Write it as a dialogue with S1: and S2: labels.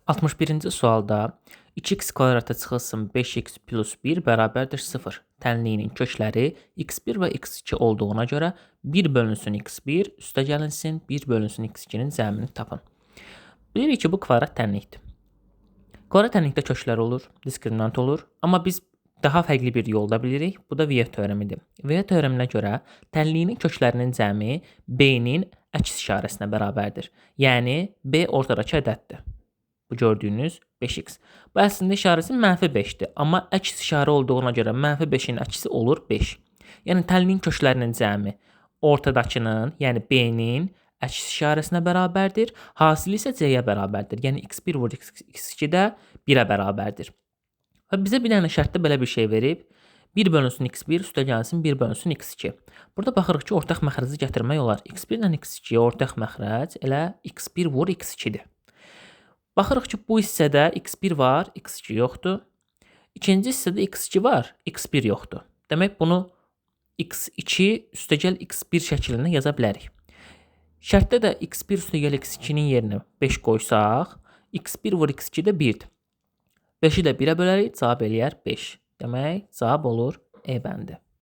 S1: 61-ci sualda 2x kvadratı çıxılsın 5x plus 1 bərabərdir 0. Tənliyinin kökləri x1 və x2 olduğuna görə 1 bölünsün x1 üstə gəlinsin 1 bölünsün x2-nin cəmini tapın. Bilirik ki, bu kvadrat tənlikdir. Kvadrat tənlikdə köklər olur, diskriminant olur. Amma biz daha fərqli bir yolda bilirik. Bu da Viet teoremidir. Viet teoreminə görə tənliyinin köklərinin cəmi b-nin əks işarəsinə bərabərdir. Yəni b ortadakı ədəddir. Bu gördüyünüz 5x. Bu əslində işarəsi -5-dir. Amma əks işarə olduğuna görə -5-in əksi olur 5. Yəni tənliyin köklərinin cəmi ortadakının, yəni b-nin əks işarəsinə bərabərdir. Hasili isə c-yə bərabərdir. Yəni x1 vur x2 də 1-ə bərabərdir. Və bizə bir dənə şərtdə belə bir şey verib. 1 bölünsün x1 üstə gəlsin 1 bölünsün x2. Burada baxırıq ki, ortaq məxrəci gətirmək olar. x1 ilə x2-yə ortaq məxrəc elə x1 vur x2-dir. Baxırıq ki, bu hissədə x1 var, x2 yoxdur. İkinci hissədə x2 var, x1 yoxdur. Demək, bunu x2 üstəgəl x1 şəklində yaza bilərik. Şərtdə də x1 üstəgəl x2-nin yerinə 5 qoysaq, x1 vur x2 də 1-dir. 5-i də 1-ə bölərik, cavab eləyər 5. Demək, cavab olur E bəndi.